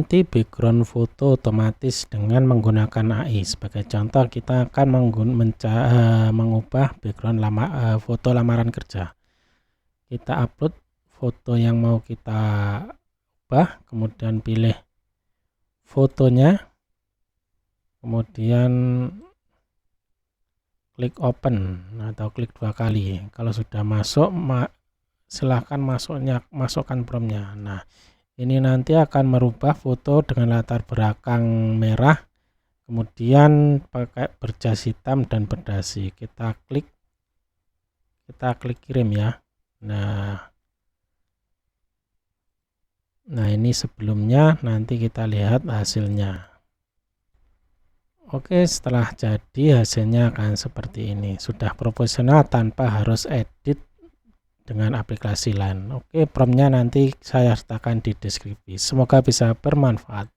ganti background foto otomatis dengan menggunakan AI. Sebagai contoh, kita akan mengubah background foto lamaran kerja. Kita upload foto yang mau kita ubah, kemudian pilih fotonya, kemudian klik open atau klik 2 kali. Kalau sudah masuk, silahkan masukkan promptnya. Nah, ini nanti akan merubah foto dengan latar belakang merah, kemudian pakai berjas hitam dan berdasi. Kita klik kirim ya. Nah ini sebelumnya, nanti kita lihat hasilnya. Oke, setelah jadi hasilnya akan seperti ini. Sudah profesional tanpa harus edit dengan aplikasi lain. Oke, promptnya nanti saya sertakan di deskripsi. Semoga bisa bermanfaat.